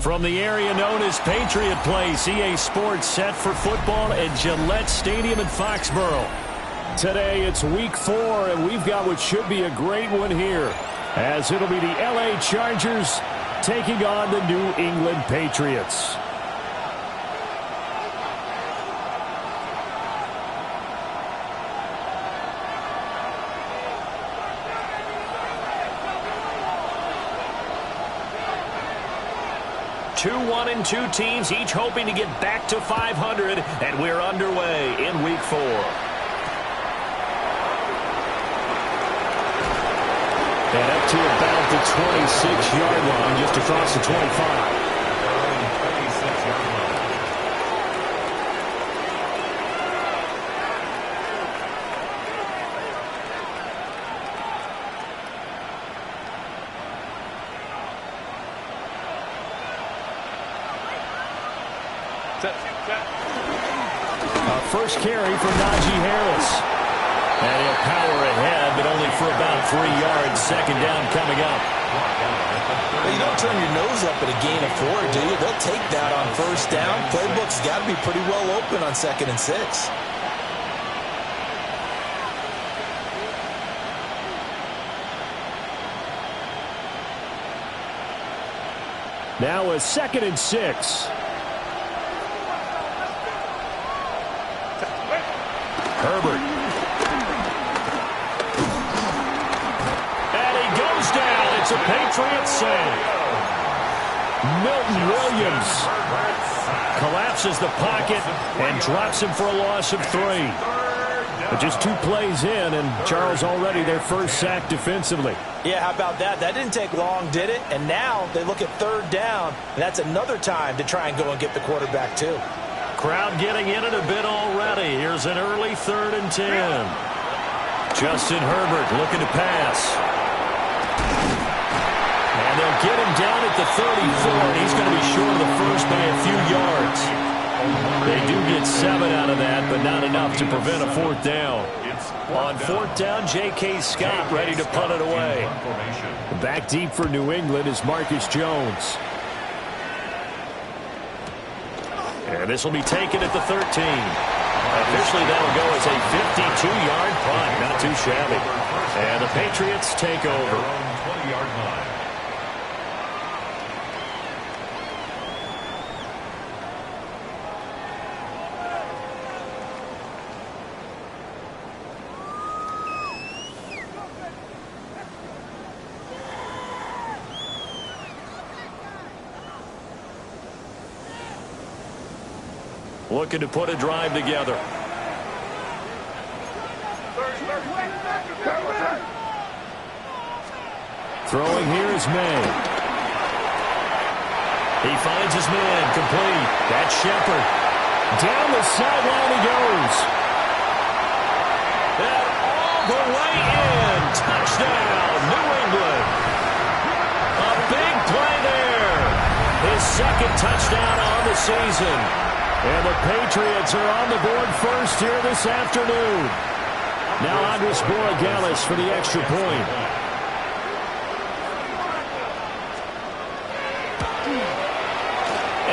From the area known as Patriot Place, EA Sports set for football at Gillette Stadium in Foxborough. Today it's week 4, and we've got what should be a great one here, as it'll be the LA Chargers taking on the New England Patriots. Two 1-2 teams, each hoping to get back to 500, and we're underway in week 4. And up to about the 26-yard line, just across the 25. First carry for Najee Harris. And he'll power ahead, but only for about 3 yards. Second down coming up. Well, you don't turn your nose up at a gain of 4, do you? They'll take that on first down. Playbook's got to be pretty well open on 2nd and 6. Now a 2nd and 6. Herbert. And he goes down. It's a Patriot save. Milton Williams collapses the pocket and drops him for a loss of 3. But just 2 plays in, and Charles already their first sack defensively. Yeah, how about that? That didn't take long, did it? And now they look at 3rd down, and that's another time to try and go and get the quarterback too. Crowd getting in it a bit already. Here's an early 3rd and 10. Justin Herbert looking to pass. And they'll get him down at the 34. He's going to be short of the first by a few yards. They do get 7 out of that, but not enough to prevent a 4th down. On 4th down, J.K. Scott ready to punt it away. Back deep for New England is Marcus Jones. And this will be taken at the 13. Officially, that'll go as a 52-yard punt. Not too shabby. And the Patriots take over. 20-yard line. Looking to put a drive together. Throwing here is May. He finds his man, complete. That's Shepard. Down the sideline he goes. And all the way in. Touchdown, New England. A big play there. His 2nd touchdown on the season. And the Patriots are on the board first here this afternoon. Now Andres Borregales for the extra point.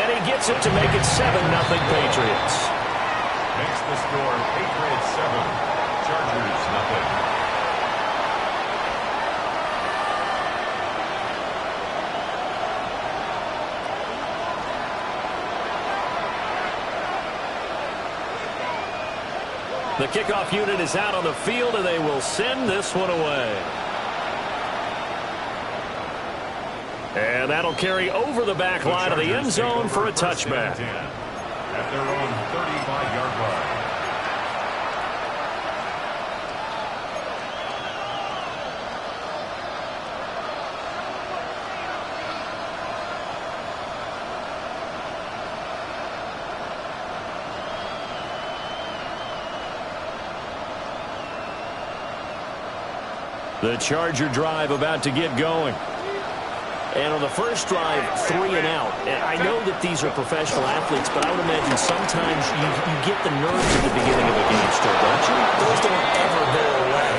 And he gets it to make it 7-0 Patriots. Makes the score Patriots 7, Chargers 0. The kickoff unit is out on the field, and they will send this one away. And that'll carry over the back line of the end zone for a touchback. At their own 35-yard line. The Charger drive about to get going. And on the first drive, 3 and out. And I know that these are professional athletes, but I would imagine sometimes you get the nerves at the beginning of a game still, don't you? Those don't ever go away.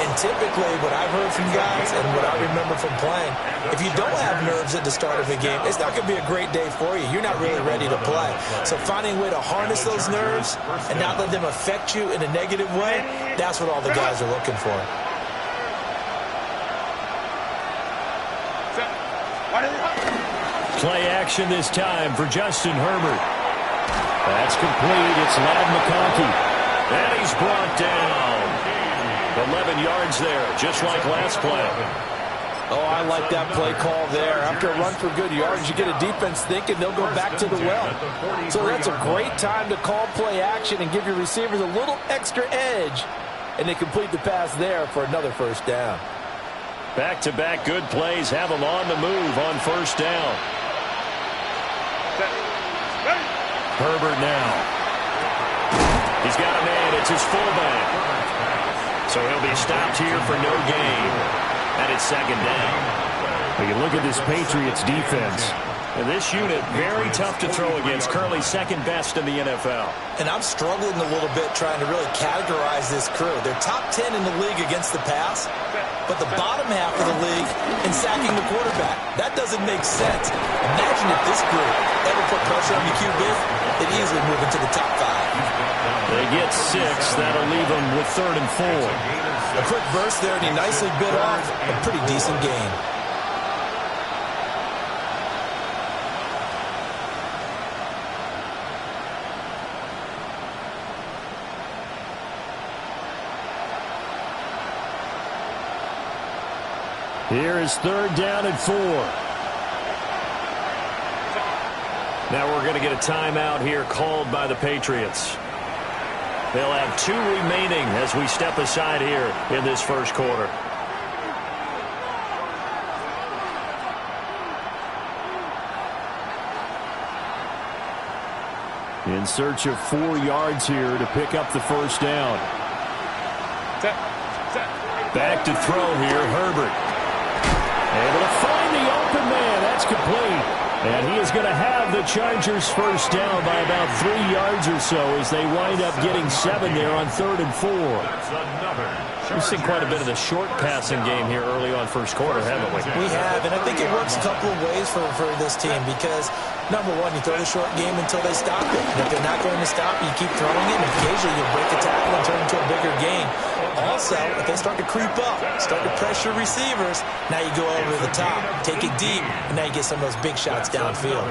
And typically what I've heard from guys and what I remember from playing, if you don't have nerves at the start of a game, it's not going to be a great day for you. You're not really ready to play. So finding a way to harness those nerves and not let them affect you in a negative way, that's what all the guys are looking for. Play action this time for Justin Herbert. That's complete. It's Ladd McConkey. And he's brought down. 11 yards there, just like last play. Oh, I like that play call there. After a run for good yards, you get a defense thinking they'll go back to the well. So that's a great time to call play action and give your receivers a little extra edge. And they complete the pass there for another first down. Back-to-back good plays have them on the move on first down. Herbert now. He's got a man. It's his fullback. So he'll be stopped here for no gain. And it's second down. Well, you look at this Patriots defense. And this unit, very tough to throw against. Currently second best in the NFL. And I'm struggling a little bit trying to really categorize this crew. They're top 10 in the league against the pass, but the bottom half of the league in sacking the quarterback. That doesn't make sense. Imagine if this group ever put pressure on the QB, they'd easily move into the top 5. They get 6. That'll leave them with 3rd and 4. A quick burst there, and he nicely bit off a pretty decent gain. Here is 3rd down and 4. Now we're going to get a timeout here called by the Patriots. They'll have 2 remaining as we step aside here in this first quarter. In search of 4 yards here to pick up the first down. Back to throw here, Herbert. Able to find the open man. That's complete. And he is going to have the Chargers first down by about 3 yards or so as they wind up getting 7 there on 3rd and 4. We've seen quite a bit of the short passing game here early on first quarter, haven't we? We have, and I think it works a couple of ways for this team because, number one, you throw the short game until they stop it. And if they're not going to stop it, you keep throwing it, and occasionally you'll break a tackle and turn it into a bigger gain. Also, if they start to creep up, start to pressure receivers, now you go over the top, take it deep, and now you get some of those big shots downfield.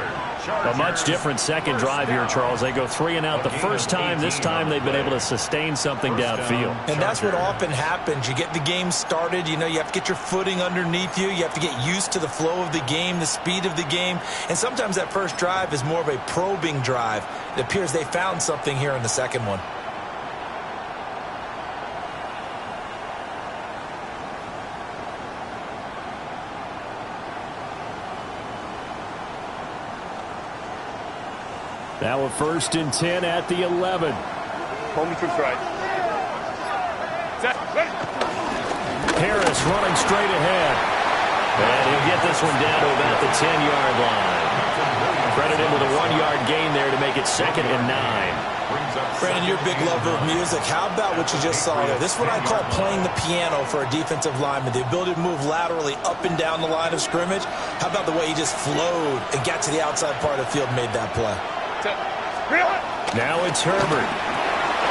A much different second drive here, Charles. They go 3 and out the first time. This time they've been able to sustain something downfield. And that's what often happens. You get the game started. You know, you have to get your footing underneath you. You have to get used to the flow of the game, the speed of the game. And sometimes that first drive is more of a probing drive. It appears they found something here in the second one. Now a 1st and 10 at the 11. Home to right. Harris running straight ahead. And he'll get this one down to about the 10-yard line. Credit him with a 1-yard gain there to make it 2nd and 9. Brandon, you're a big lover of music. How about what you just saw there? This is what I call playing the piano for a defensive lineman. The ability to move laterally up and down the line of scrimmage. How about the way he just flowed and got to the outside part of the field and made that play? Now it's Herbert.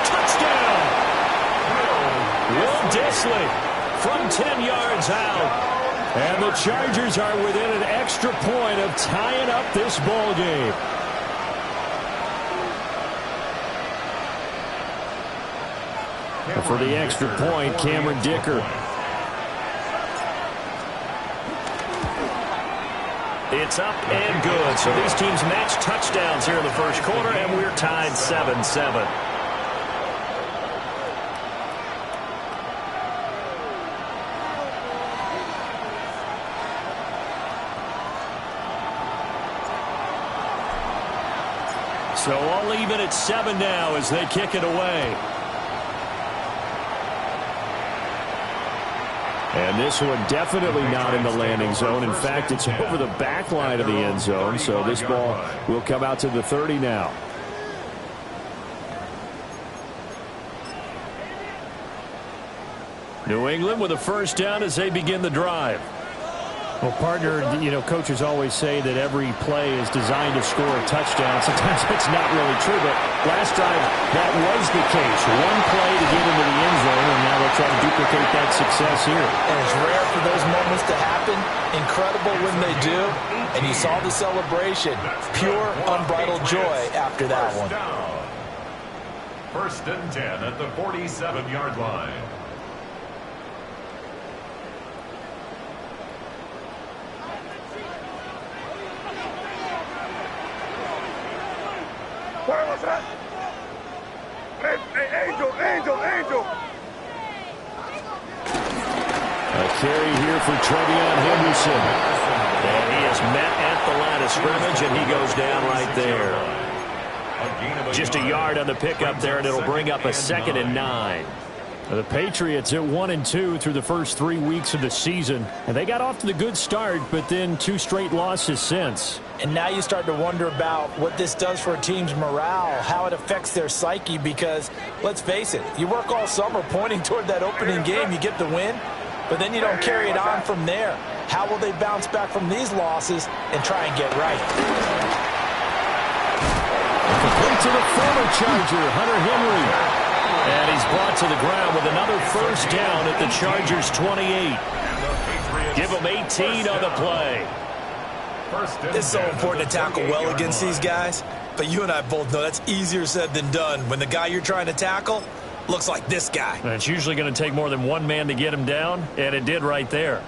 Touchdown! Will Dissly from 10 yards out. And the Chargers are within an extra point of tying up this ball game. For the extra point, Cameron Dicker. It's up and good. So these teams match touchdowns here in the first quarter, and we're tied 7-7. So all even at 7 now as they kick it away. And this one definitely not in the landing zone. In fact, it's over the back line of the end zone. So this ball will come out to the 30 now. New England with a first down as they begin the drive. Well, partner, you know, coaches always say that every play is designed to score a touchdown. Sometimes it's not really true, but last drive, that was the case. One play to get into the end zone, and now they'll try to duplicate that success here. And it's rare for those moments to happen. Incredible when they do. And you saw the celebration. Pure, unbridled joy after that one. First and 10 at the 47-yard line. Where was that? Hey, Angel. A carry here for Trevion Henderson. And he is met at the line of scrimmage, and he goes down right there. Just a yard on the pickup there, and it'll bring up a 2nd and 9. The Patriots at 1-2 through the first 3 weeks of the season. And they got off to the good start, but then 2 straight losses since. And now you start to wonder about what this does for a team's morale, how it affects their psyche, because, let's face it, you work all summer pointing toward that opening game, you get the win, but then you don't carry it on from there. How will they bounce back from these losses and try and get right? Complete to the former Charger, Hunter Henry. And he's brought to the ground with another first down at the Chargers' 28. Give them 18 on the play. It's so important to tackle well against these guys, but you and I both know that's easier said than done when the guy you're trying to tackle looks like this guy. And it's usually going to take more than one man to get him down, and it did right there.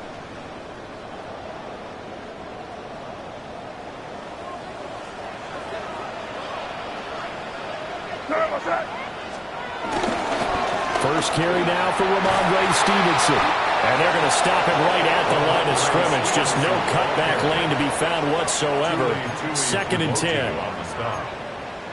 First carry now for Ramondre Stevenson. And they're going to stop him right at the line of scrimmage. Just no cutback lane to be found whatsoever. 2nd and 10.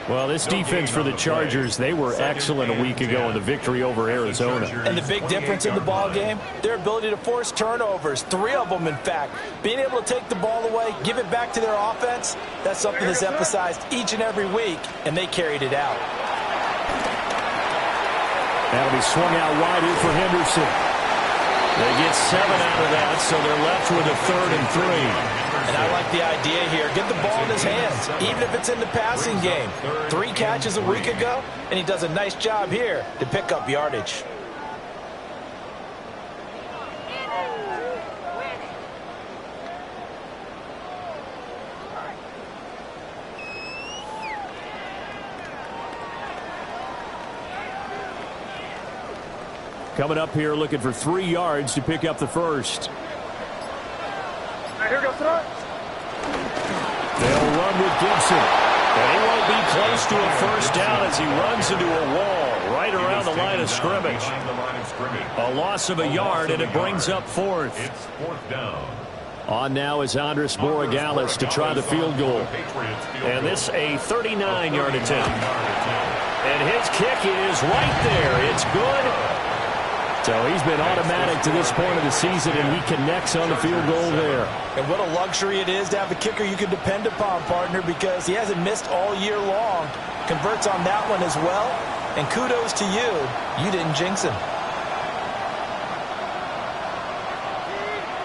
Well, this defense for the Chargers, they were excellent a week ago in the victory over Arizona. And the big difference in the ball game, their ability to force turnovers, 3 of them, in fact. Being able to take the ball away, give it back to their offense, that's something that's emphasized each and every week, and they carried it out. That'll be swung out wide here for Henderson. They get 7 out of that, so they're left with a 3rd and 3. And I like the idea here. Get the ball in his hands, even if it's in the passing game. 3 catches a week ago, and he does a nice job here to pick up yardage. Coming up here looking for 3 yards to pick up the first. Here goes tonight. They'll run with Gibson. And he won't be close to a first down as he runs into a wall right around the line of scrimmage. A loss of a yard, and it brings up 4th. It's 4th down. On now is Andres Borregales to try the field goal. And this a 39-yard attempt. And his kick is right there. It's good. So he's been automatic to this point of the season, and he connects on the field goal there. And what a luxury it is to have a kicker you can depend upon, partner, because he hasn't missed all year long. Converts on that one as well. And kudos to you. You didn't jinx him.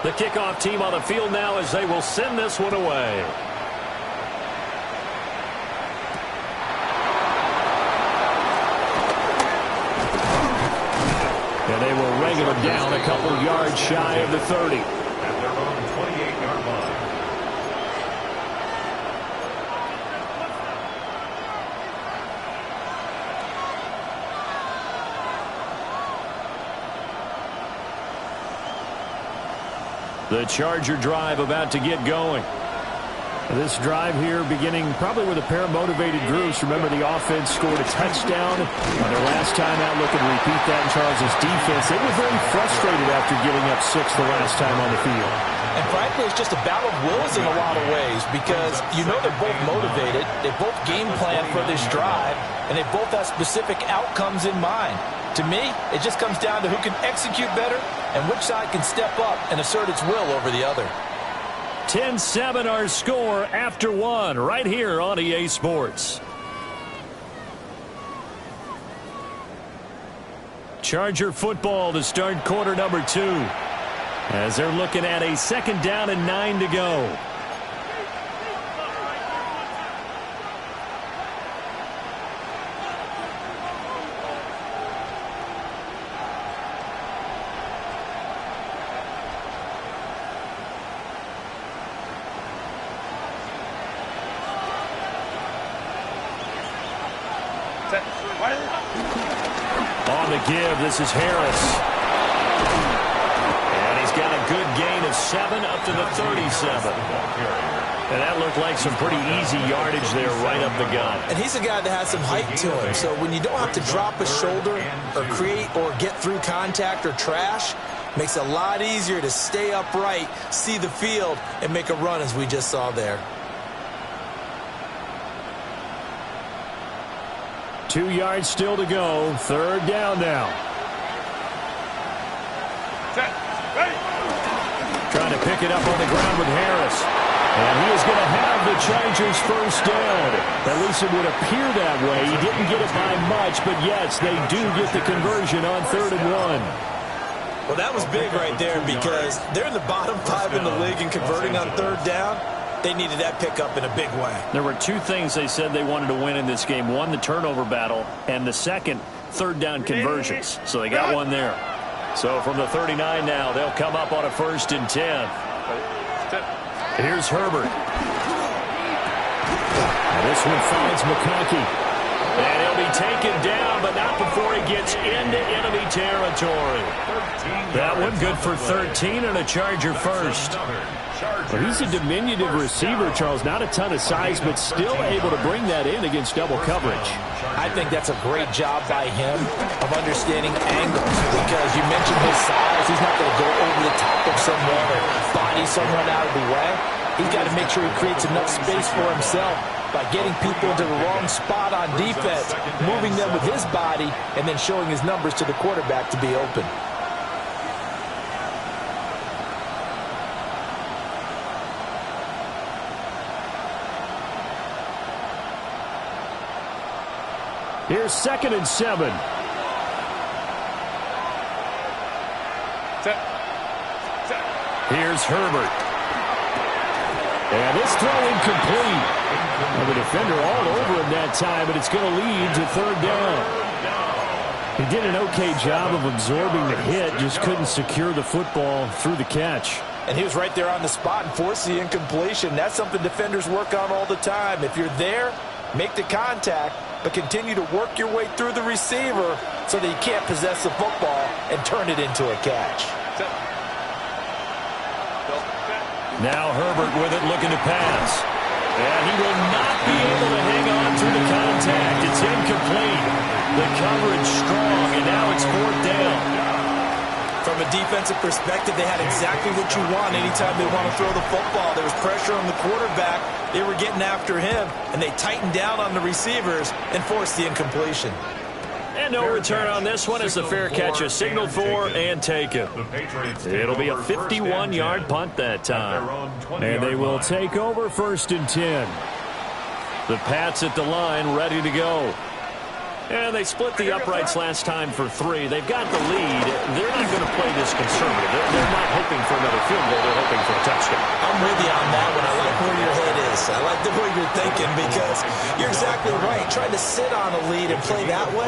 The kickoff team on the field now as they will send this one away. And they will wrangle him down a couple yards shy of the 30. At their own 28-yard line. The Charger drive about to get going. This drive here beginning probably with a pair of motivated groups. Remember, the offense scored a touchdown on their last time out. Looking to repeat that in Charles' defense. They were very frustrated after giving up 6 the last time on the field. And frankly, it's just a battle of wills in a lot of ways because you know they're both motivated. They both game plan for this drive, and they both have specific outcomes in mind. To me, it just comes down to who can execute better and which side can step up and assert its will over the other. 10-7 our score after 1 right here on EA Sports. Charger football to start quarter number 2. As they're looking at a 2nd down and 9 to go. On the give, this is Harris. And he's got a good gain of 7 up to the 37. And that looked like some pretty easy yardage there right up the gut. And he's a guy that has some height to him. So when you don't have to drop a shoulder or create or get through contact or trash, makes it a lot easier to stay upright, see the field, and make a run as we just saw there. 2 yards still to go. 3rd down now. Trying to pick it up on the ground with Harris. And he is going to have the Chargers first down. At least it would appear that way. He didn't get it by much, but yes, they do get the conversion on 3rd and 1. Well, that was big right there because they're in the bottom 5 in the league in converting on 3rd down. They needed that pickup in a big way. There were 2 things they said they wanted to win in this game. One, the turnover battle, and the second, 3rd down conversions. So they got one there. So from the 39 now, they'll come up on a 1st and 10. Here's Herbert. And this one finds McConkey. And he'll be taken down, but not before he gets into enemy territory. That one good for 13 and a Charger first. Well, he's a diminutive receiver, Charles. Not a ton of size, but still able to bring that in against double coverage. I think that's a great job by him of understanding angles because you mentioned his size. He's not going to go over the top of someone or body someone out of the way. He's got to make sure he creates enough space for himself by getting people into the wrong spot on defense, moving them with his body, and then showing his numbers to the quarterback to be open. Here's 2nd and 7. Here's Herbert. And this throw incomplete. And the defender all over him that time, but it's going to lead to 3rd down. He did an okay job of absorbing the hit, just couldn't secure the football through the catch. And he was right there on the spot and forced the incompletion. That's something defenders work on all the time. If you're there, make the contact, but continue to work your way through the receiver so that you can't possess the football and turn it into a catch. Now Herbert with it, looking to pass. And he will not be able to hang on through the contact. It's incomplete. The coverage strong, and now it's 4th down. From a defensive perspective, they had exactly what you want anytime they want to throw the football. There was pressure on the quarterback. They were getting after him, and they tightened down on the receivers and forced the incompletion. And no return on this one as the fair catch is signaled for and taken. It'll be a 51-yard punt that time. And they will take over 1st and 10. The Pats at the line ready to go. And they split the uprights last time for 3. They've got the lead. They're not going to play this conservative. They're not hoping for another field goal. They're hoping for a touchdown. I'm with you on that one. I like where your head is. I like the way you're thinking because you're exactly right. Trying to sit on a lead and play that way,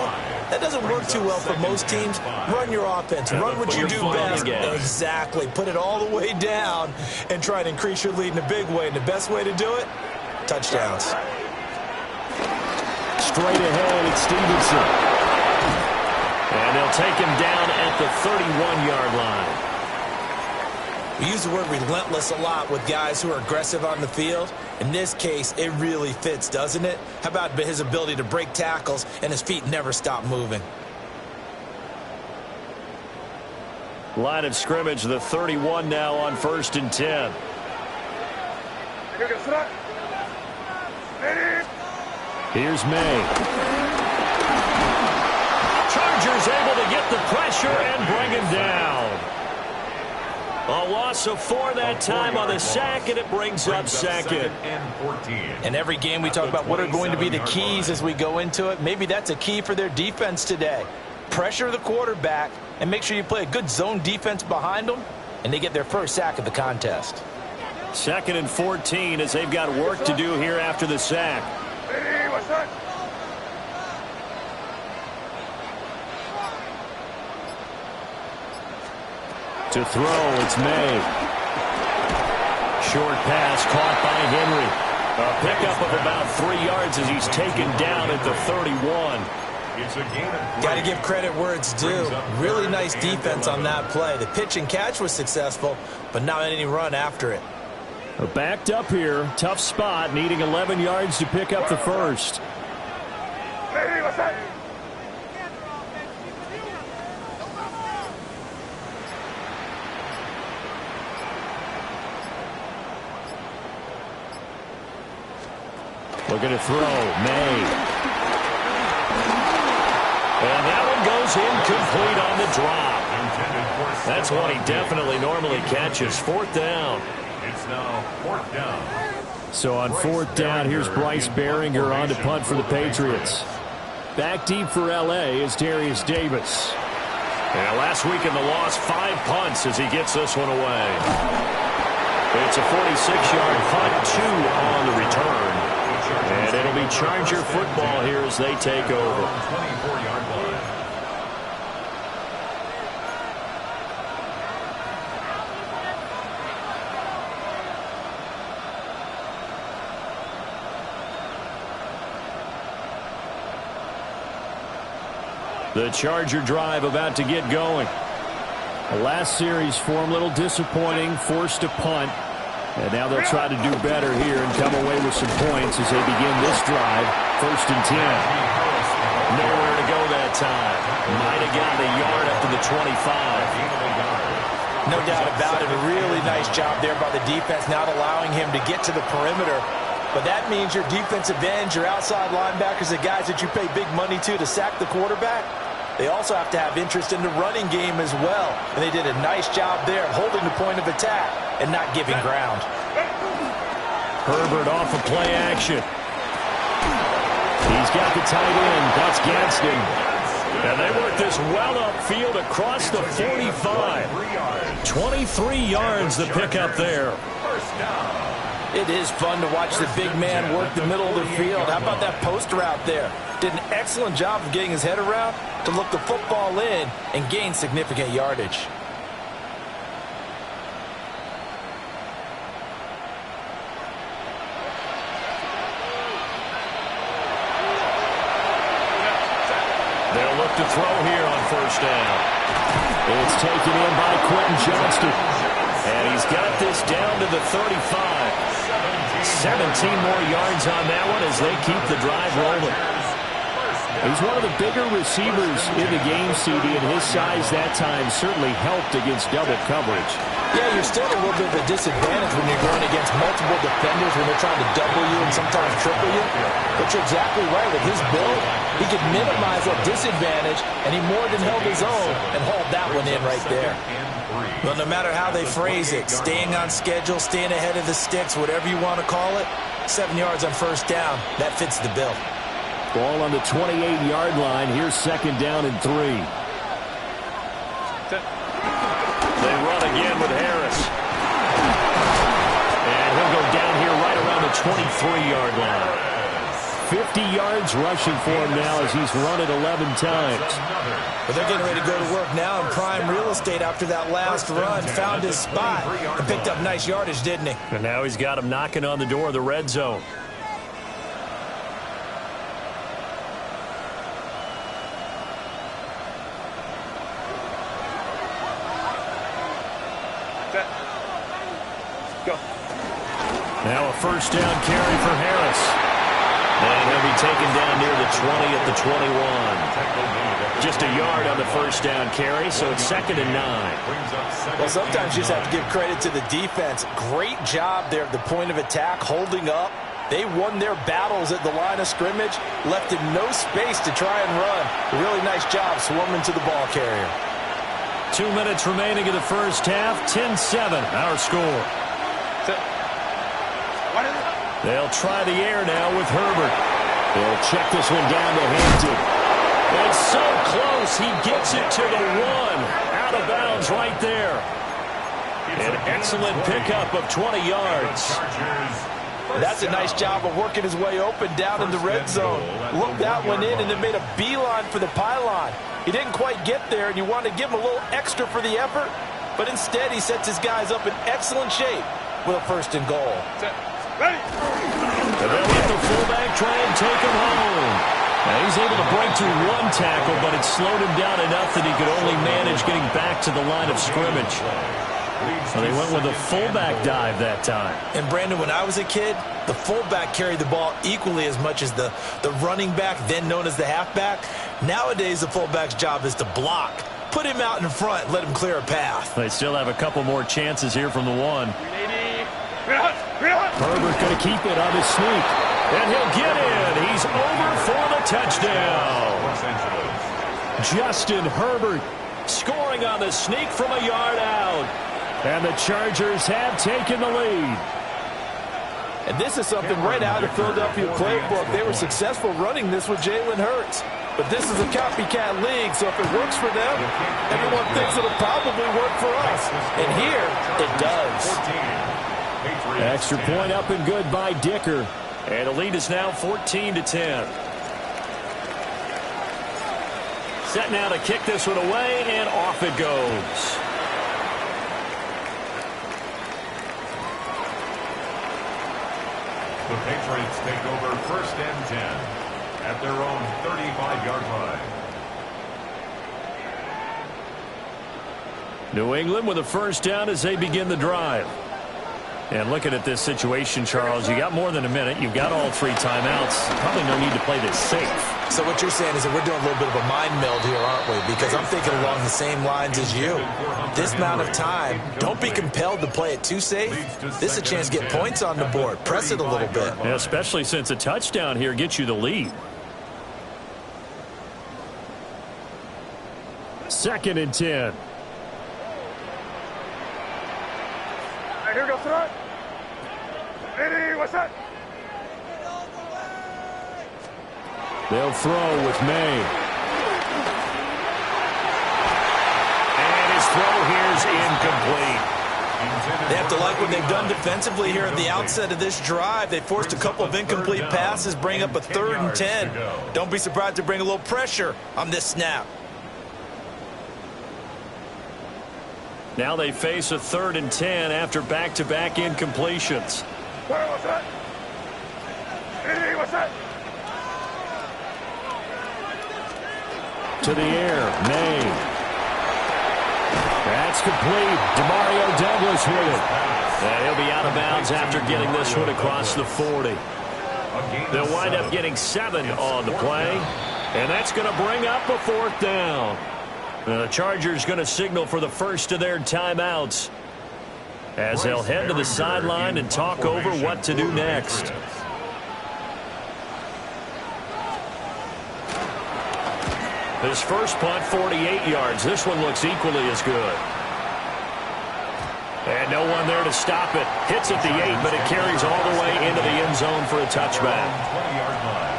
that doesn't work too well for most teams. Run your offense. Run what you do best. Exactly. Put it all the way down and try to increase your lead in a big way. And the best way to do it, touchdowns. Straight ahead, it's Stevenson. And they'll take him down at the 31-yard line. We use the word relentless a lot with guys who are aggressive on the field. In this case, it really fits, doesn't it? How about his ability to break tackles and his feet never stop moving? Line of scrimmage, the 31 now on 1st and 10. Here's May. Chargers able to get the pressure and bring him down. A loss of 4 that time on the sack, and it brings up 2nd. In every game we talk about what are going to be the keys as we go into it. Maybe that's a key for their defense today. pressure the quarterback, and make sure you play a good zone defense behind them, and they get their first sack of the contest. 2nd and 14 as they've got work to do here after the sack. Hey, what's that? To throw, it's May. Short pass caught by Henry. A pickup of about 3 yards as he's taken down at the 31. Got to give credit where it's due. Really nice defense on that play. The pitch and catch was successful, but not any run after it. Backed up here. Tough spot, needing 11 yards to pick up the first. Hey, what's that? Looking to throw. May. And that one goes incomplete on the drop. That's one he definitely normally catches. 4th down. It's now 4th down. So on 4th down, here's Bryce Behringer on to punt for the Patriots. Back deep for L.A. is Darius Davis. And last week in the loss, 5 punts as he gets this one away. It's a 46-yard punt, 2 on the return. And it'll be Charger football here as they take over. 24-yard line. The Charger drive about to get going. The last series for him, a little disappointing, forced to punt. And now they'll try to do better here and come away with some points as they begin this drive. 1st and 10. Nowhere to go that time. Might have gotten a yard up to the 25. No doubt about it. A really nice job there by the defense, not allowing him to get to the perimeter. But that means your defensive ends, your outside linebackers, the guys that you pay big money to sack the quarterback, they also have to have interest in the running game as well. And they did a nice job there holding the point of attack and not giving ground. Herbert off of play action. He's got the tight end. That's Gadsden. And they work this well upfield across the 45. 23 yards the pickup there. It is fun to watch the big man work the middle of the field. How about that post route there? Did an excellent job of getting his head around to look the football in and gain significant yardage. They'll look to throw here on 1st down. It's taken in by Quentin Johnston. And he's got this down to the 35. 17 more yards on that one as they keep the drive rolling. He's one of the bigger receivers in the game, CD, and his size that time certainly helped against double coverage. Yeah, you're still a little bit of a disadvantage when you're going against multiple defenders when they're trying to double you and sometimes triple you. But you're exactly right. With his build, he could minimize that disadvantage, and he more than held his own and hauled that one in right there. Well, no matter how they phrase it, staying on schedule, staying ahead of the sticks, whatever you want to call it, 7 yards on 1st down, that fits the bill. Ball on the 28-yard line. Here's 2nd down and 3. They run again with Harris. And he'll go down here right around the 23-yard line. 50 yards rushing for him now as he's run it 11 times. But they're getting ready to go to work now in prime real estate after that last run. Found his spot and picked up nice yardage, didn't he? And now he's got him knocking on the door of the red zone. Now a 1st down carry for Harris. And he'll be taken down near the 20 at the 21. Just a yard on the 1st down carry, so it's 2nd and 9. Well, sometimes you just have to give credit to the defense. Great job there at the point of attack, holding up. They won their battles at the line of scrimmage, left him no space to try and run. A really nice job swarming to the ball carrier. 2 minutes remaining in the 1st half. 10-7, our score. They'll try the air now with Herbert. They'll check this one down to Hampton. It's so close. He gets it to the 1. Out of bounds right there. An excellent pickup of 20 yards. That's a nice job of working his way open down in the red zone. Looked that one in and then made a beeline for the pylon. He didn't quite get there, and you want to give him a little extra for the effort, but instead he sets his guys up in excellent shape with a 1st and goal. Ready. And they'll let the fullback try and take him home. Now he's able to break through 1 tackle, but it slowed him down enough that he could only manage getting back to the line of scrimmage. So they went with a fullback dive that time. And Brandon, when I was a kid, the fullback carried the ball equally as much as the running back, then known as the halfback. Nowadays, the fullback's job is to block. Put him out in front, let him clear a path. They still have a couple more chances here from the 1. Herbert going to keep it on his sneak. And he'll get in. He's over for the touchdown. Justin Herbert scoring on the sneak from a yard out. And the Chargers have taken the lead. And this is something right out of the Philadelphia playbook. They were successful running this with Jalen Hurts. But this is a copycat league, so if it works for them, everyone thinks it'll probably work for us. And here, it does. Extra point up and good by Dicker. And the lead is now 14-10. Set now to kick this one away, and off it goes. The Patriots take over 1st and 10 at their own 35-yard line. New England with a 1st down as they begin the drive. And looking at this situation, Charles, you got more than a minute. You've got all 3 timeouts. Probably no need to play this safe. So what you're saying is that we're doing a little bit of a mind meld here, aren't we? Because I'm thinking along the same lines as you. This amount of time, don't be compelled to play it too safe. This is a chance to get points on the board. Press it a little bit. Yeah, especially since a touchdown here gets you the lead. 2nd and 10. Here we go, son. Ready, what's that? They'll throw with May. And his throw here is incomplete. They have to like what they've done defensively here at the outset of this drive. They forced a couple of incomplete passes, bring up a 3rd and 10. Don't be surprised to bring a little pressure on this snap. Now they face a 3rd and 10 after back-to-back incompletions. What's that? Ready, what's that? To the air, May. That's complete. Demario Douglas with it. And he'll be out of bounds after getting this one across the 40. They'll wind up getting 7 on the play. And that's going to bring up a 4th down. The Chargers going to signal for the first of their timeouts as they'll head to the sideline and talk over what to do next. His first punt, 48 yards. This one looks equally as good. And no one there to stop it. Hits at the 8, but it carries all the way into the end zone for a touchback. 20-yard line.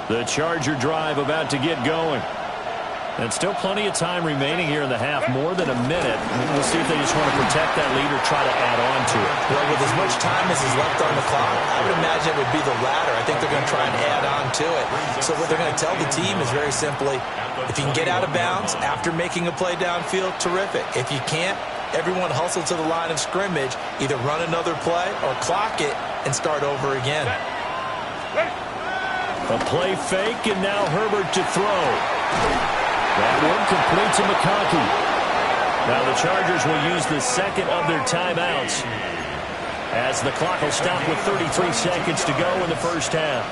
The Charger drive about to get going. And still plenty of time remaining here in the half, more than a minute. We'll see if they just want to protect that lead or try to add on to it. Well, with as much time as is left on the clock, I would imagine it would be the latter. I think they're going to try and add on to it. So what they're going to tell the team is very simply, if you can get out of bounds after making a play downfield, terrific. If you can't, everyone hustle to the line of scrimmage, either run another play or clock it and start over again. A play fake, and now Herbert to throw. That one complete to McConkey. Now the Chargers will use the second of their timeouts as the clock will stop with 33 seconds to go in the first half.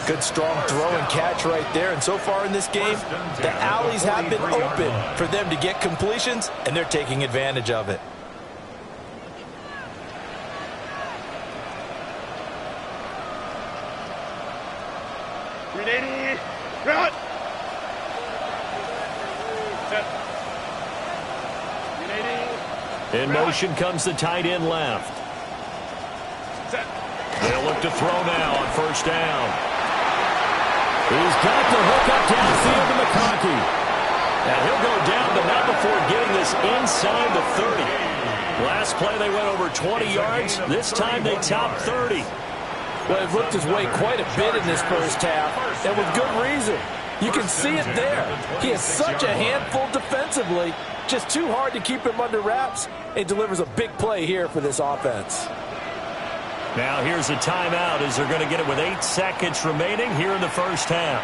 Good strong throw and catch right there. And so far in this game, the alleys have been open for them to get completions, and they're taking advantage of it. Ready, run. Set. Ready. In motion comes the tight end left. Set. They'll look to throw now on first down. He's got the hook up downfield to McConkey. And he'll go down, but not before getting this inside the 30. Last play they went over 20 yards. This time they topped 30. Well, they've looked his way quite a bit in this first half, and with good reason. You can see it there. He is such a handful defensively. Just too hard to keep him under wraps. It delivers a big play here for this offense. Now here's a timeout as they're going to get it with 8 seconds remaining here in the first half.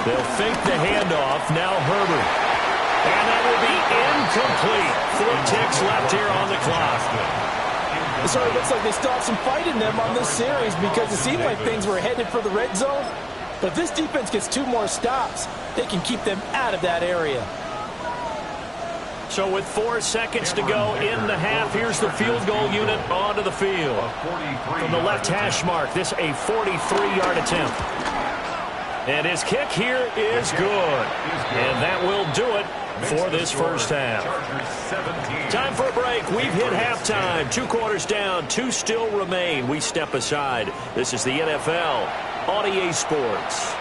They'll fake the handoff. Now Herbert. And that will be incomplete. 4 ticks left here on the clock. It sort of looks like they still have some fight in them on this series because it seemed like things were headed for the red zone. But if this defense gets 2 more stops, they can keep them out of that area. So with 4 seconds to go in the half, here's the field goal unit onto the field. From the left hash mark, this a 43-yard attempt. And his kick here is good. And that will do it for this first half. Time for a break. We've hit halftime. 2 quarters down, 2 still remain. We step aside. This is the NFL on EA Sports.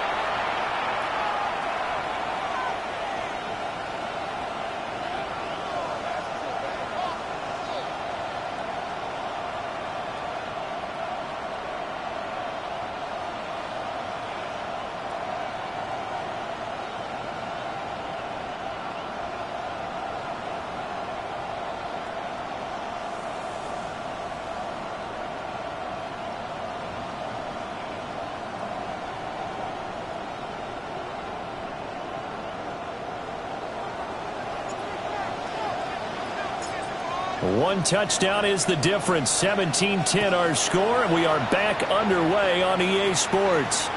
One touchdown is the difference. 17-10 our score, and we are back underway on EA Sports.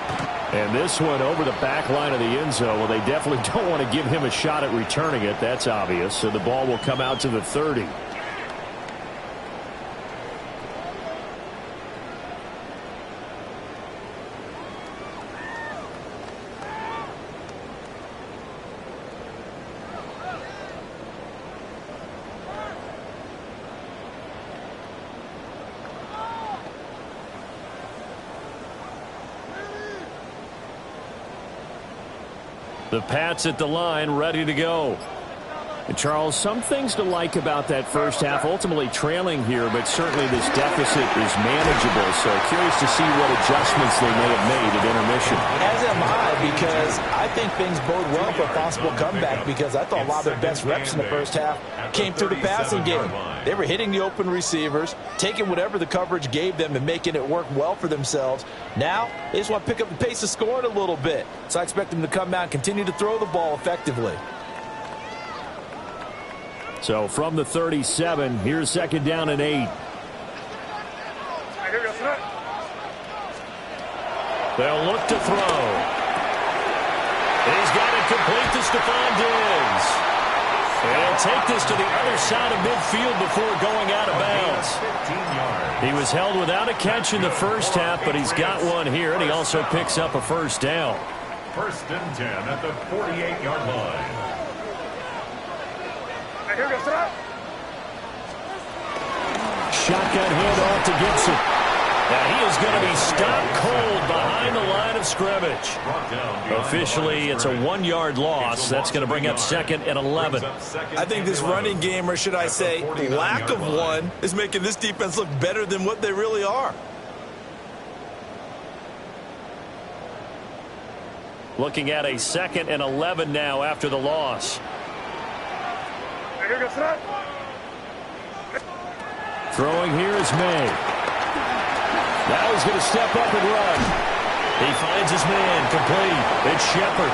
And this one over the back line of the end zone. Well, they definitely don't want to give him a shot at returning it. That's obvious. So the ball will come out to the 30. The Pats at the line, ready to go. And Charles, some things to like about that first half. Ultimately trailing here, but certainly this deficit is manageable. So curious to see what adjustments they may have made at intermission. As am I, because I think things bode well for a possible comeback, because I thought a lot of their best reps in the first half came through the passing game. They were hitting the open receivers, taking whatever the coverage gave them and making it work well for themselves. Now, they just want to pick up the pace of scoring a little bit. So I expect them to come out and continue to throw the ball effectively. So from the 37, here's second down and 8. They'll look to throw. He's got it complete to Stephon Diggs. And he'll take this to the other side of midfield before going out of bounds. He was held without a catch in the first half, but he's got one here, and he also picks up a first down. First and 10 at the 48-yard line. Shotgun handoff to Gibson. Now he is going to be stopped cold behind the line of scrimmage. Officially, it's a 1-yard loss. That's going to bring up second and 11. I think this running game, or should I say lack of one, is making this defense look better than what they really are. Looking at a second and 11 now after the loss. Throwing here is May. Now he's going to step up and run. He finds his man complete. It's Shepard.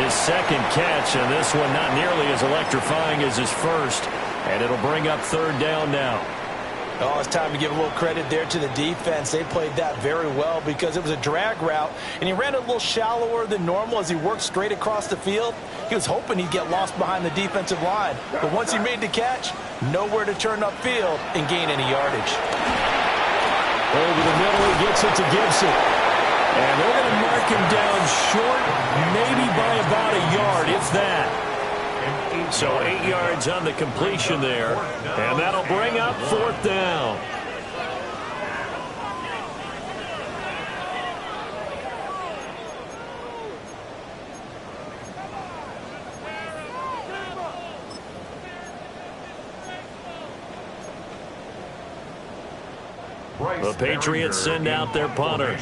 His second catch, and this one not nearly as electrifying as his first. And it'll bring up third down now. Oh, it's time to give a little credit there to the defense. They played that very well because it was a drag route, and he ran it a little shallower than normal as he worked straight across the field. He was hoping he'd get lost behind the defensive line, but once he made the catch, nowhere to turn upfield and gain any yardage. Over the middle, he gets it to Gibson. And they're going to mark him down short, maybe by about a yard, if that. So 8 yards on the completion there, and that'll bring up 4th down. The Patriots send out their punter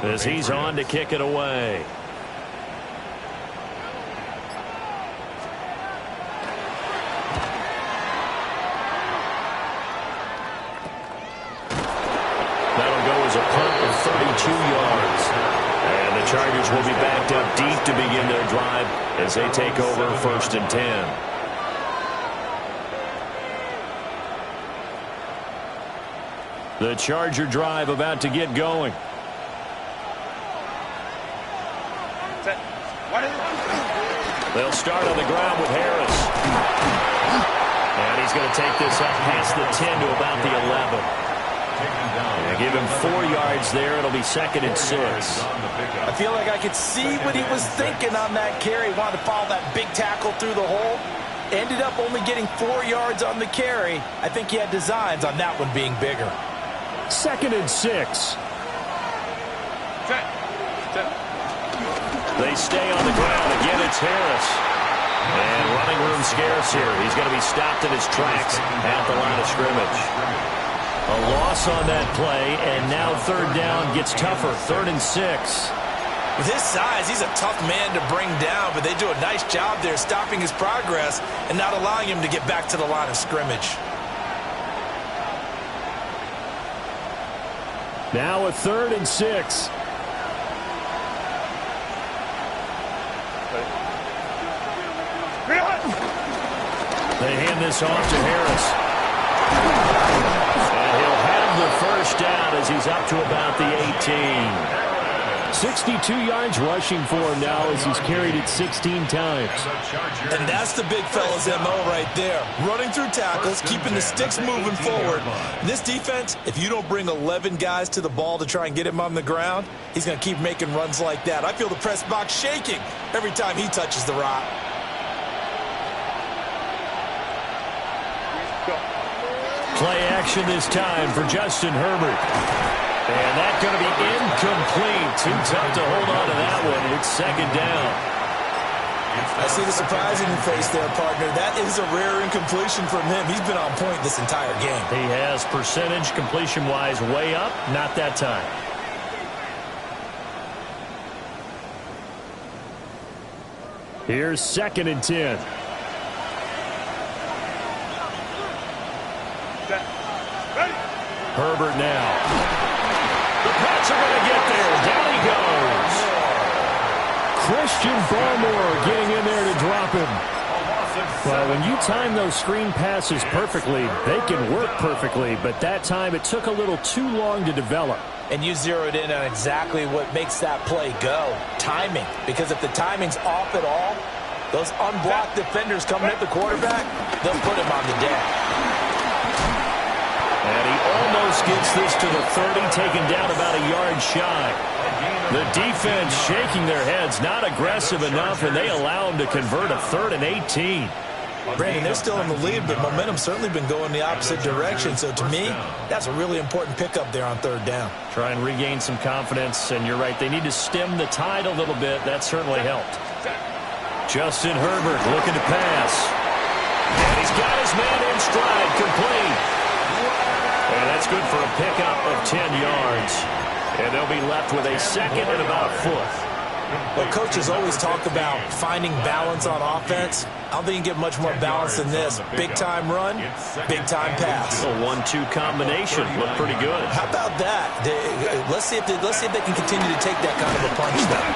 as he's on to kick it away. That'll go as a punt of 32 yards. And the Chargers will be backed up deep to begin their drive as they take over 1st and 10. The Charger drive about to get going. They'll start on the ground with Harris. And he's going to take this up past the 10 to about the 11. And give him 4 yards there. It'll be 2nd and 6. I feel like I could see what he was thinking on that carry. He wanted to follow that big tackle through the hole. Ended up only getting 4 yards on the carry. I think he had designs on that one being bigger. 2nd and 6. They stay on the ground. Again, it's Harris. And running room scarce here. He's going to be stopped in his tracks at the line of scrimmage. A loss on that play, and now 3rd down gets tougher. 3rd and 6. With his size, he's a tough man to bring down, but they do a nice job there stopping his progress and not allowing him to get back to the line of scrimmage. Now a 3rd and 6. They hand this off to Harris. And he'll have the 1st down as he's up to about the 18. 62 yards rushing for him now as he's carried it 16 times. And that's the big fella's MO right there. Running through tackles, keeping the sticks moving forward. This defense, if you don't bring 11 guys to the ball to try and get him on the ground, he's going to keep making runs like that. I feel the press box shaking every time he touches the rock. Play action this time for Justin Herbert. And that's going to be incomplete. Too tough to hold on to that one. It's 2nd down. I see the surprise in your face there, partner. That is a rare incompletion from him. He's been on point this entire game. He has percentage completion-wise way up. Not that time. Here's 2nd and 10. Herbert now. The Pats are going to get there. Down he goes. Christian Barmore getting in there to drop him. Well, when you time those screen passes perfectly, they can work perfectly, but that time it took a little too long to develop. And you zeroed in on exactly what makes that play go. Timing. Because if the timing's off at all, those unblocked defenders coming at the quarterback, they'll put him on the deck. And he almost gets this to the 30, taken down about a yard shy. The defense shaking their heads, not aggressive enough, and they allow him to convert a 3rd and 18. Brandon, they're still in the lead, but momentum's certainly been going the opposite direction. So to me, that's a really important pickup there on 3rd down. Try and regain some confidence, and you're right, they need to stem the tide a little bit. That certainly helped. Justin Herbert looking to pass. And he's got his man in stride, complete. And that's good for a pickup of 10 yards. And they'll be left with a 2nd and about 4th. Well, coaches always talk about finding balance on offense. I don't think you can get much more balance than this. Big-time run, big-time pass. A 1-2 combination. Looked pretty good. How about that? Let's see if they can continue to take that kind of a punch, though.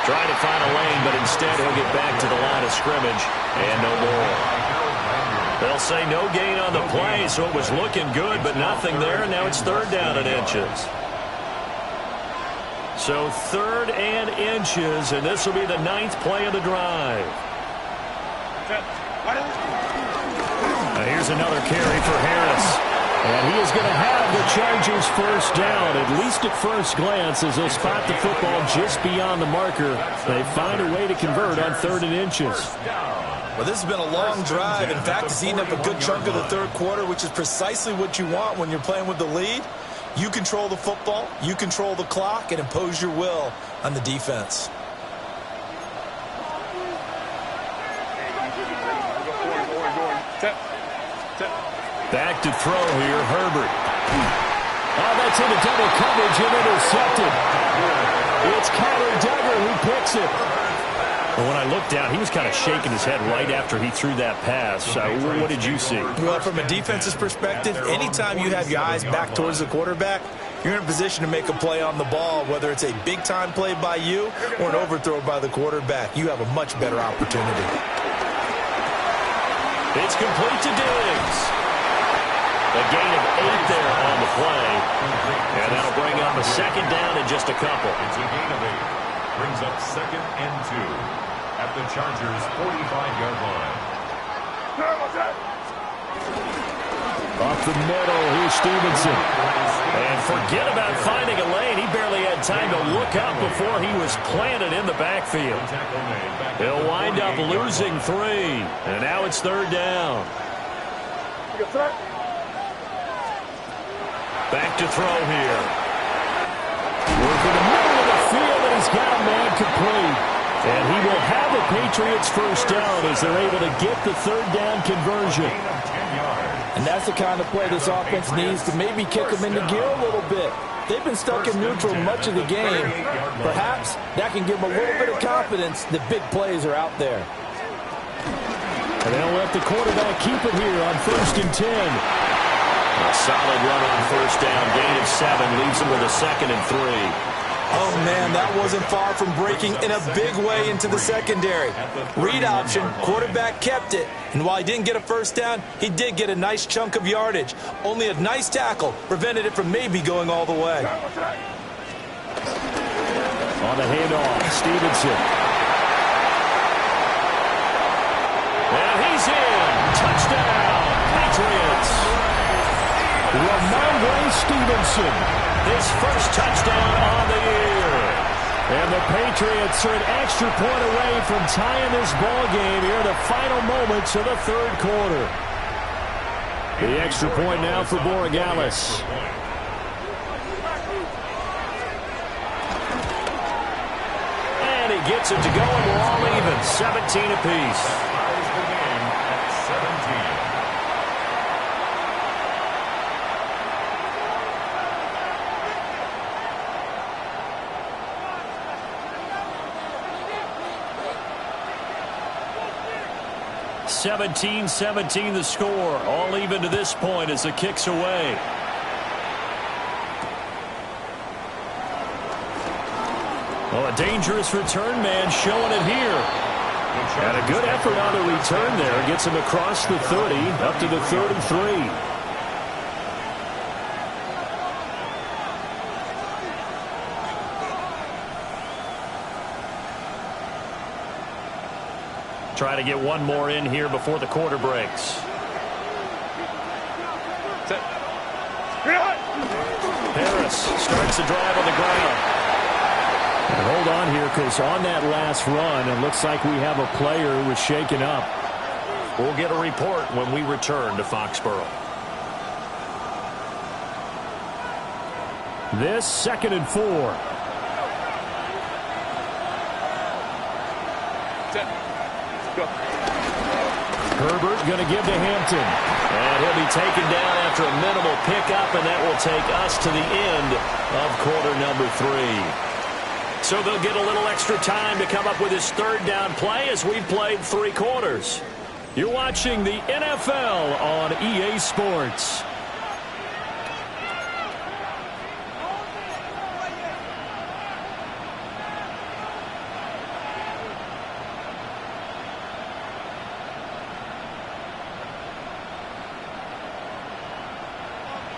Trying to find a lane, but instead he'll get back to the line of scrimmage. And no more. They'll say no gain on the play, so it was looking good, but nothing there, and now it's 3rd down and inches. So 3rd and inches, and this will be the 9th play of the drive. Now here's another carry for Harris. And he is going to have the Chargers 1st down, at least at first glance, as they'll spot the football just beyond the marker. They find a way to convert on 3rd and inches. Well, this has been a long drive. In fact, it's eaten up a good chunk of the 3rd quarter, which is precisely what you want when you're playing with the lead. You control the football, you control the clock, and impose your will on the defense. Back to throw here, Herbert. Oh, that's into double coverage and intercepted. It's Kyler Duggar who picks it. Well, when I looked down, he was kind of shaking his head right after he threw that pass. What did you see? Well, from a defense's perspective, anytime you have your eyes back towards the quarterback, you're in a position to make a play on the ball, whether it's a big-time play by you or an overthrow by the quarterback. You have a much better opportunity. It's complete to Diggs. A gain of 8 there on the play. And that'll bring up a 2nd down in just a couple. It's a gain of 8. Brings up 2nd and 2 at the Chargers' 45-yard line. Up the middle, here's Stevenson. And forget about finding a lane. He barely had time to look up before he was planted in the backfield. He'll wind up losing 3. And now it's 3rd down. Back to throw here. Working the middle of the field, and he's got a man complete. And he will have the Patriots 1st down as they're able to get the 3rd down conversion. And that's the kind of play this offense needs to maybe kick them into gear a little bit. They've been stuck in neutral much of the game. Perhaps that can give them a little bit of confidence that big plays are out there. And they'll let the quarterback keep it here on 1st and 10. A solid run on 1st down. Gain of 7 leaves him with a 2nd and 3. Oh, man, that wasn't far from breaking in a big way into the secondary. Read option, quarterback kept it. And while he didn't get a 1st down, he did get a nice chunk of yardage. Only a nice tackle prevented it from maybe going all the way. On the handoff, Stevenson. And he's in. Touchdown, Patriots. Ramondre Stevenson. His 1st touchdown on the year. And the Patriots are an extra point away from tying this ball game here in the final moments of the 3rd quarter. The extra point now for Borregales. And he gets it to go, and we're all even. 17 apiece. 17-17 the score. All even to this point as the kick's away. Well, a dangerous return man showing it here. And a good effort on the return there. Gets him across the 30, up to the 33. Try to get one more in here before the quarter breaks. Harris starts the drive on the ground. And hold on here, because on that last run, it looks like we have a player who was shaken up. We'll get a report when we return to Foxborough. This 2nd and 4. Herbert going to give to Hampton. And he'll be taken down after a minimal pickup, and that will take us to the end of quarter number 3. So they'll get a little extra time to come up with his 3rd down play as we've played 3 quarters. You're watching the NFL on EA Sports.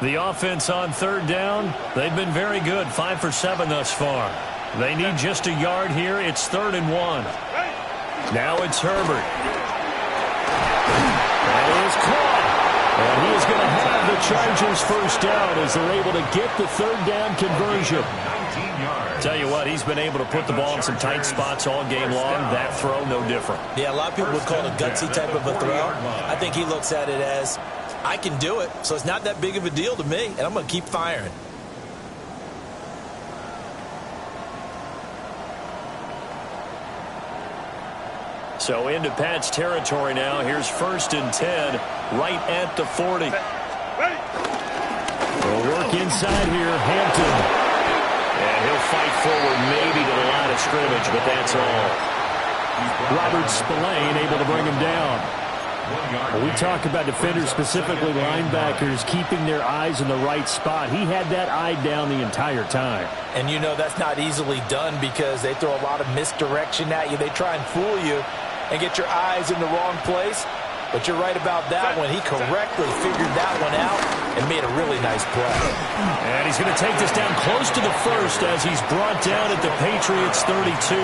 The offense on third down, they've been very good, 5 for 7 thus far. They need just a yard here. It's 3rd and 1. Now it's Herbert. And he is caught. And he is going to have the Chargers first down as they're able to get the 3rd down conversion. Tell you what, he's been able to put the ball in some tight spots all game long. That throw, no different. Yeah, a lot of people would call it a gutsy type of a throw. I think he looks at it as, I can do it, so it's not that big of a deal to me, and I'm going to keep firing. So into Pat's territory now. Here's 1st and 10, right at the 40. They'll work inside here, Hampton. And he'll fight forward maybe to the line of scrimmage, but that's all. Robert Spillane able to bring him down. When we talk about defenders, specifically linebackers, keeping their eyes in the right spot, he had that eye down the entire time. And you know that's not easily done because they throw a lot of misdirection at you. They try and fool you and get your eyes in the wrong place. But you're right about that one. He correctly figured that one out and made a really nice play. And he's going to take this down close to the 1st as he's brought down at the Patriots 32.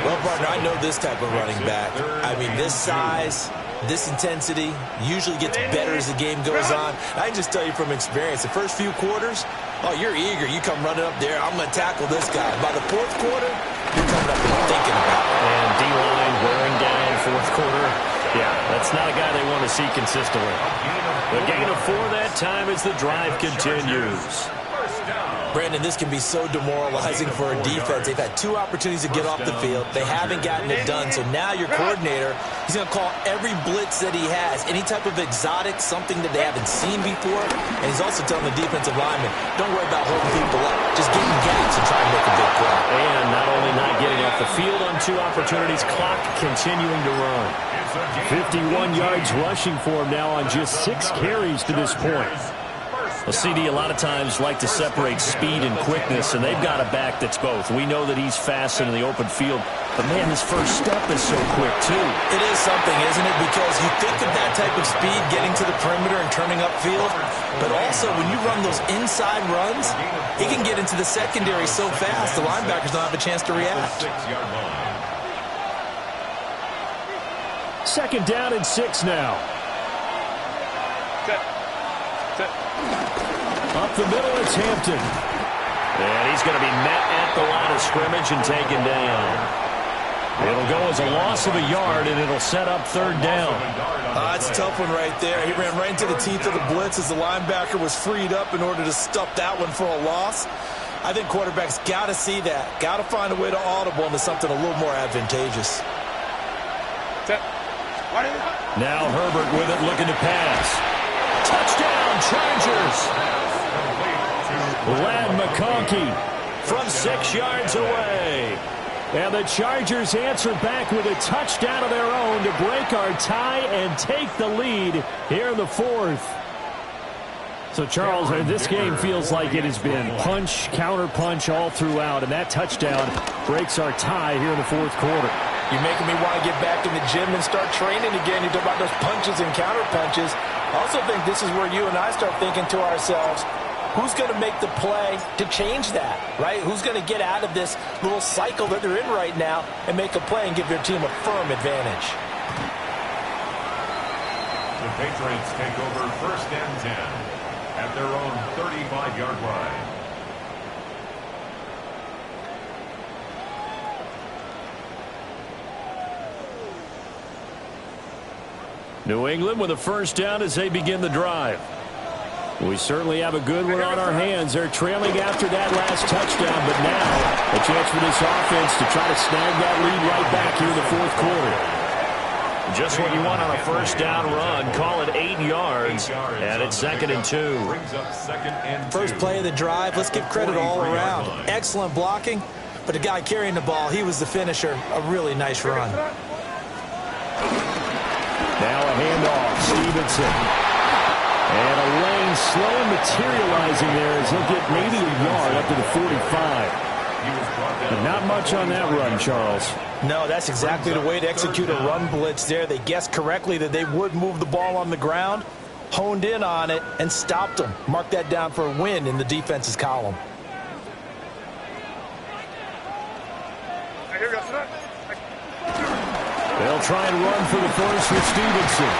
Well, partner, I know this type of running back. I mean, this size, this intensity usually gets better as the game goes on. I can just tell you from experience, the first few quarters, oh, you're eager. You come running up there, I'm going to tackle this guy. By the 4th quarter, you're coming up and thinking about it. And D-line wearing down 4th quarter. Yeah, that's not a guy they want to see consistently. The gain of 4 that time as the drive continues. Brandon, this can be so demoralizing for a defense. They've had 2 opportunities to get off the field. They haven't gotten it done. So now your coordinator, he's going to call every blitz that he has, any type of exotic, something that they haven't seen before. And he's also telling the defensive lineman, don't worry about holding people up. Just get in gaps and try and make a big play. And not only not getting off the field on 2 opportunities, clock continuing to run. 51 yards rushing for him now on just 6 carries to this point. Well, CD, a lot of times like to separate speed and quickness, and they've got a back that's both. We know that he's fast in the open field, but, man, his first step is so quick, too. It is something, isn't it? Because you think of that type of speed getting to the perimeter and turning upfield, but also when you run those inside runs, he can get into the secondary so fast the linebackers don't have a chance to react. 2nd down and 6 now. Up the middle, it's Hampton. And he's going to be met at the line of scrimmage and taken down. It'll go as a loss of a yard, and it'll set up 3rd down. It's a tough one right there. He ran right into the teeth of the blitz as the linebacker was freed up in order to stuff that one for a loss. I think quarterbacks got to see that. Got to find a way to audible into something a little more advantageous. Now Herbert with it, looking to pass. Touchdown, Chargers! Lad McConkey from 6 yards away. And the Chargers answer back with a touchdown of their own to break our tie and take the lead here in the 4th. So, Charles, this game feels like it has been punch, counter-punch all throughout, and that touchdown breaks our tie here in the 4th quarter. You're making me want to get back in the gym and start training again. You talk about those punches and counter-punches. I also think this is where you and I start thinking to ourselves, who's going to make the play to change that, right? Who's going to get out of this little cycle that they're in right now and make a play and give their team a firm advantage? The Patriots take over 1st and 10 at their own 35-yard line. New England with a 1st down as they begin the drive. We certainly have a good one on our hands. They're trailing after that last touchdown, but now a chance for this offense to try to snag that lead right back here in the 4th quarter. Just what you want on a 1st down run. Call it 8 yards, and it's 2nd and 2. First play of the drive. Let's give credit all around. Excellent blocking, but the guy carrying the ball, he was the finisher. A really nice run. Now a handoff, Stevenson. And a lane slow materializing there as he'll get maybe a yard up to the 45. But not much on that run, Charles. No, that's exactly the way to execute a run blitz there. They guessed correctly that they would move the ball on the ground. honed in on it, and stopped them. Mark that down for a win in the defense's column. Here we go. They'll try and run for the first with Stevenson.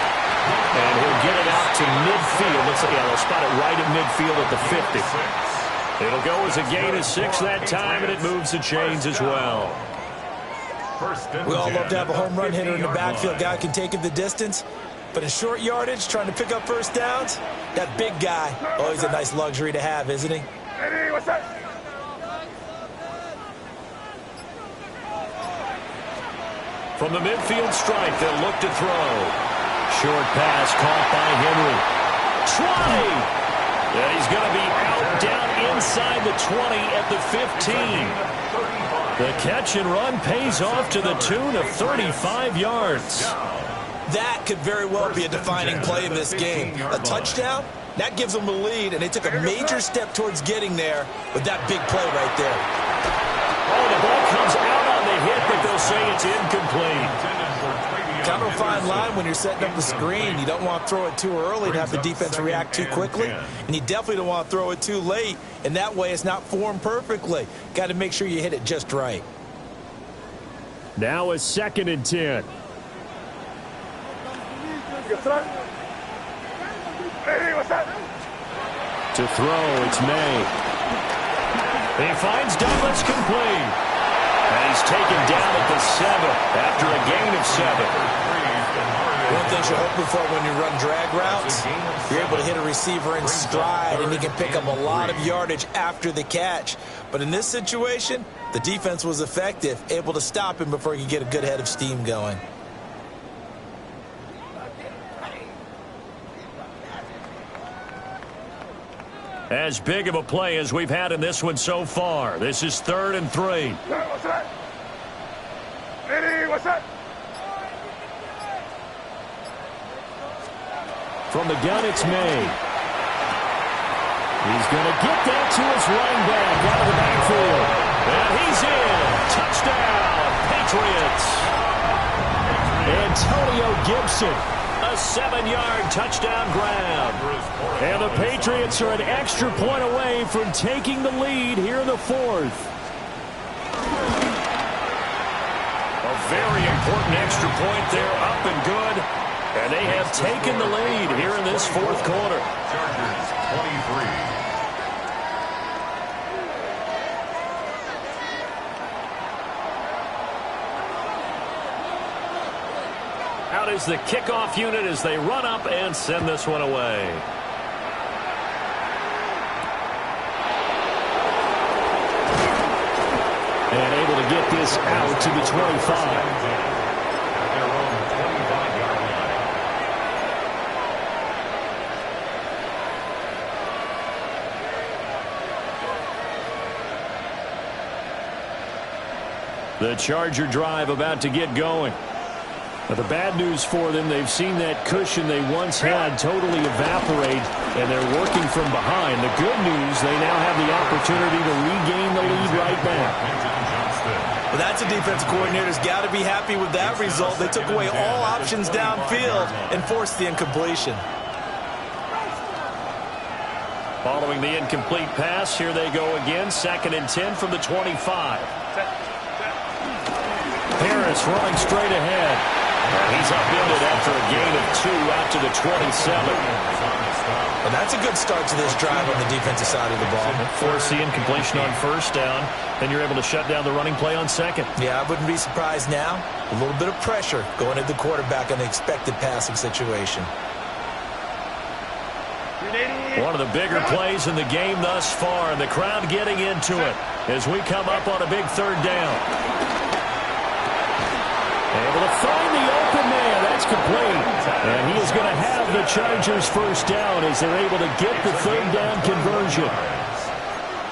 And he'll get it out to midfield. Looks like they'll spot it right at midfield at the 50. It'll go as a gain of 6 that time, and it moves the chains as well. We all love to have a home run hitter in the backfield. Guy can take it the distance. But in short yardage, trying to pick up first downs, that big guy, always a nice luxury to have, isn't he? Hey, what's that? From the midfield stripe, they'll look to throw. Short pass caught by Henry. 20! And he's going to be out down inside the 20 at the 15. The catch and run pays off to the tune of 35 yards. That could very well be a defining play in this game. A touchdown, that gives them the lead, and they took a major step towards getting there with that big play right there. Oh, the ball comes out on the hit, but they'll say it's incomplete. Kind of a fine line when you're setting up the screen. You don't want to throw it too early and have the defense react too quickly, and you definitely don't want to throw it too late, and that way it's not formed perfectly. Got to make sure you hit it just right. Now a 2nd and 10. Hey, what's that? To throw, it's May. He finds Douglas complete. And he's taken down at the 7 after a gain of 7. One thing you're hoping for when you run drag routes, you're able to hit a receiver in stride, and he can pick up a lot of yardage after the catch. But in this situation, the defense was effective, able to stop him before he could get a good head of steam going. As big of a play as we've had in this one so far. This is 3rd and 3. What's that? Hey, what's that? From the gun, it's May. He's going to get that to his running back out of the backfield. And he's in. Touchdown, Patriots. Antonio Gibson. A 7-yard touchdown grab. And the Patriots are an extra point away from taking the lead here in the 4th. A very important extra point there, up and good. And they have taken the lead here in this 4th quarter. Chargers 23. Out is the kickoff unit as they run up and send this one away. And able to get this out to the 25. The Charger drive about to get going. But the bad news for them, they've seen that cushion they once had totally evaporate, and they're working from behind. The good news, they now have the opportunity to regain the lead right back. Well, that's a defensive coordinator's got to be happy with that result. They took away all options downfield and forced the incompletion. Following the incomplete pass, here they go again. 2nd and 10 from the 25. Harris running straight ahead. He's upended after a gain of 2 out to the 27. And that's a good start to this drive on the defensive side of the ball. Force the incompletion on 1st down, and you're able to shut down the running play on 2nd. Yeah, I wouldn't be surprised now. A little bit of pressure going at the quarterback in the expected passing situation. One of the bigger plays in the game thus far, and the crowd getting into it as we come up on a big 3rd down. Able to find the open man. That's complete. And he is going to have the Chargers 1st down as they're able to get the 3rd down conversion.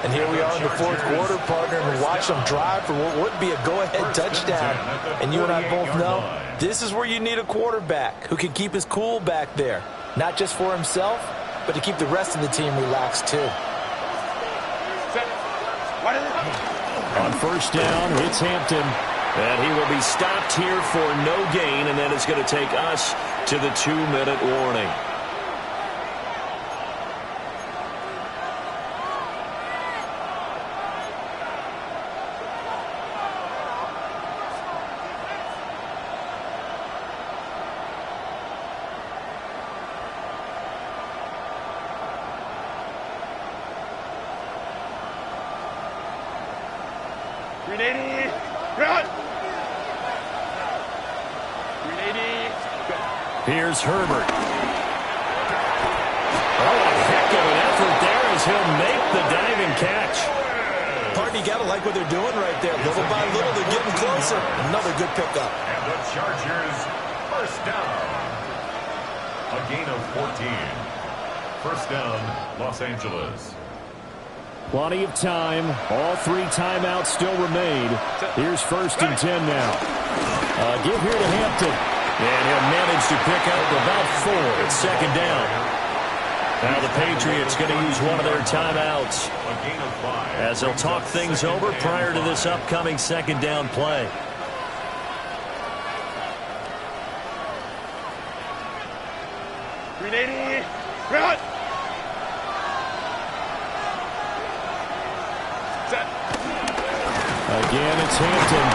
And here we are in the 4th quarter, partner, and watch them drive for what would be a go-ahead touchdown. And you and I both know this is where you need a quarterback who can keep his cool back there. Not just for himself, but to keep the rest of the team relaxed too. On 1st down, it's Hampton. And he will be stopped here for no gain, and then it's going to take us to the 2-minute warning. 380. Run. 380. Go. Here's Herbert. Oh, a heck of an effort there as he'll make the diving catch. Partner, you got to like what they're doing right there. Little by little, they're getting closer. Another good pickup. And the Chargers, first down. A gain of 14. First down, Los Angeles. Plenty of time. All 3 timeouts still remain. Here's 1st and 10 now. Give here to Hampton. And he'll manage to pick up about 4. It's 2nd down. Now the Patriots going to use one of their timeouts as they'll talk things over prior to this upcoming 2nd down play. Run. Set. Again, it's Hampton.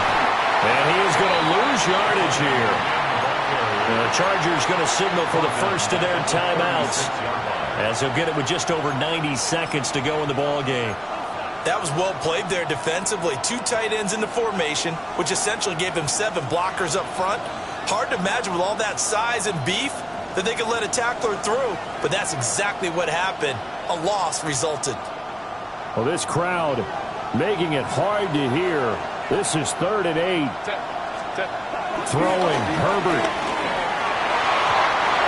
And he is going to lose yardage here. The Chargers going to signal for the first of their timeouts as he'll get it with just over 90 seconds to go in the ball game. That was well played there defensively. 2 tight ends in the formation, which essentially gave him 7 blockers up front. Hard to imagine with all that size and beef that they could let a tackler through, but that's exactly what happened. A loss resulted. Well, this crowd making it hard to hear. This is 3rd and 8. Set. Throwing, Herbert.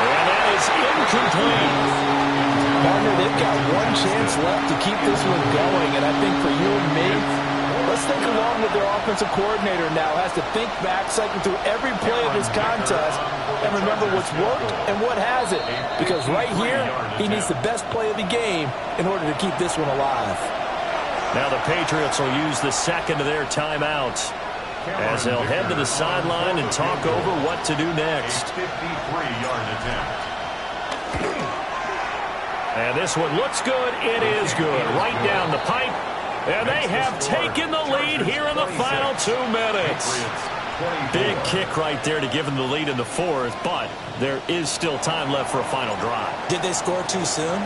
And that is incomplete. Partner, they've got one chance left to keep this one going, and I think for you and me, let's think along with their offensive coordinator now. Has to think back, cycle through every play of this contest, and remember what's worked and what hasn't. Because right here, he needs the best play of the game in order to keep this one alive. Now the Patriots will use the 2nd of their timeouts as they'll head to the sideline and talk over what to do next. 53-yard attempt. And this one looks good. It is good. Right down the pipe. And they have taken the lead here in the final 2 minutes. Big kick right there to give them the lead in the 4th, but there is still time left for a final drive. Did they score too soon?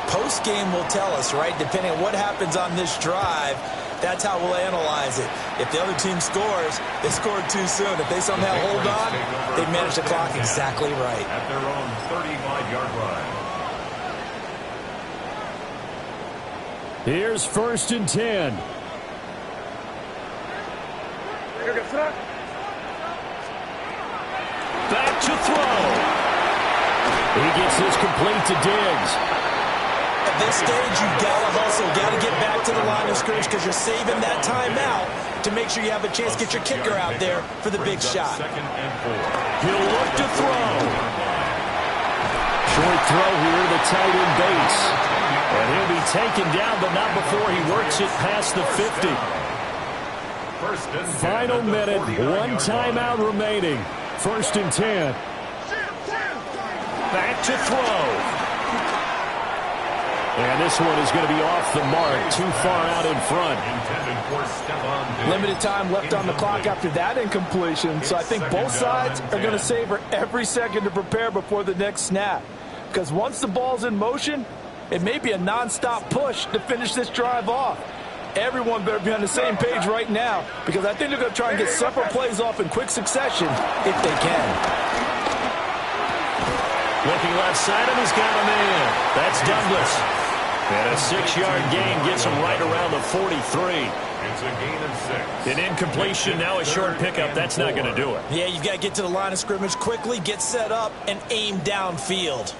Post-game will tell us, right? Depending on what happens on this drive, that's how we'll analyze it. If the other team scores, they scored too soon. If they somehow hold on, they manage the clock exactly right. At their own 35-yard line. Here's 1st and 10. Back to throw. He gets this complete to Diggs. At this stage, you've got to hustle, got to get back to the line of scrimmage because you're saving that timeout to make sure you have a chance to get your kicker out there for the big shot. 2nd and 4. He'll look to throw. Short throw here to the tight end Bates. And he'll be taken down, but not before he works it past the 50. Final minute, 1 timeout remaining. 1st and 10. Back to throw. And this one is going to be off the mark, too far out in front. Limited time left on the clock after that incompletion, so I think both sides are going to savor every second to prepare before the next snap. Because once the ball's in motion, it may be a non-stop push to finish this drive off. Everyone better be on the same page right now because I think they're going to try and get several plays off in quick succession if they can. Looking left side, and he's got him in. That's Douglas. And a 6-yard gain gets him right around the 43. It's a gain of 6. An incompletion, now a short pickup. That's not going to do it. Yeah, you've got to get to the line of scrimmage quickly, get set up, and aim downfield.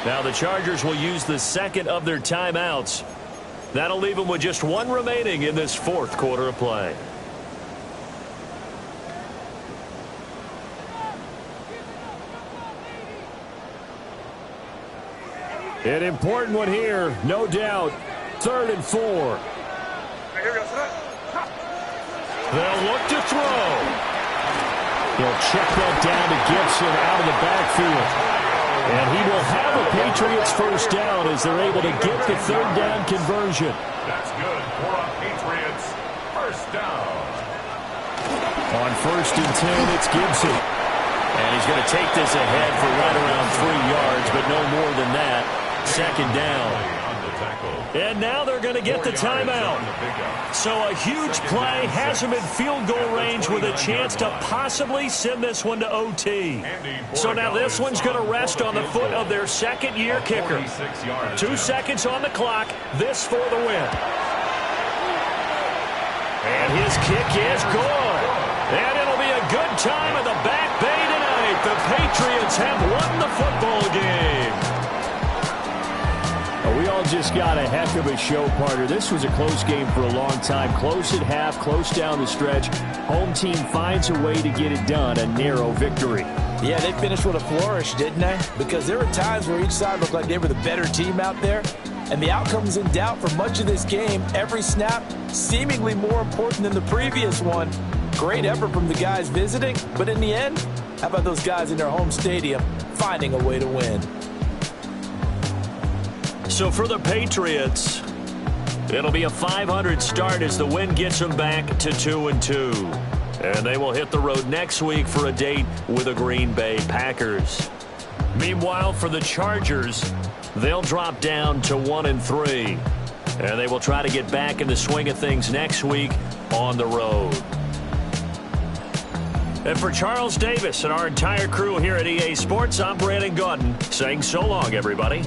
Now the Chargers will use the 2nd of their timeouts. That'll leave them with just 1 remaining in this 4th quarter of play. An important one here, no doubt. 3rd and 4. They'll look to throw. He'll check that down to Gibson out of the backfield. And he will have a Patriots first down as they're able to get the 3rd down conversion. That's good for a Patriots first down. On 1st and 10, it's Gibson. And he's going to take this ahead for right around 3 yards, but no more than that. 2nd down. And now they're going to get the timeout. So a huge play has them in field goal range with a chance to possibly send this one to OT. So now this one's going to rest on the foot of their second-year kicker. 2 seconds on the clock. This for the win. And his kick is good. And it'll be a good time at the Back Bay tonight. The Patriots have won the football game. We all just got a heck of a show, partner. This was a close game for a long time. Close at half, close down the stretch. Home team finds a way to get it done. A narrow victory. Yeah, they finished with a flourish, didn't they? Because there were times where each side looked like they were the better team out there. And the outcome's in doubt for much of this game. Every snap seemingly more important than the previous one. Great effort from the guys visiting. But in the end, how about those guys in their home stadium finding a way to win? So for the Patriots, it'll be a 500 start as the win gets them back to 2-2. And they will hit the road next week for a date with the Green Bay Packers. Meanwhile, for the Chargers, they'll drop down to 1-3. And they will try to get back in the swing of things next week on the road. And for Charles Davis and our entire crew here at EA Sports, I'm Brandon Gaudin saying so long, everybody.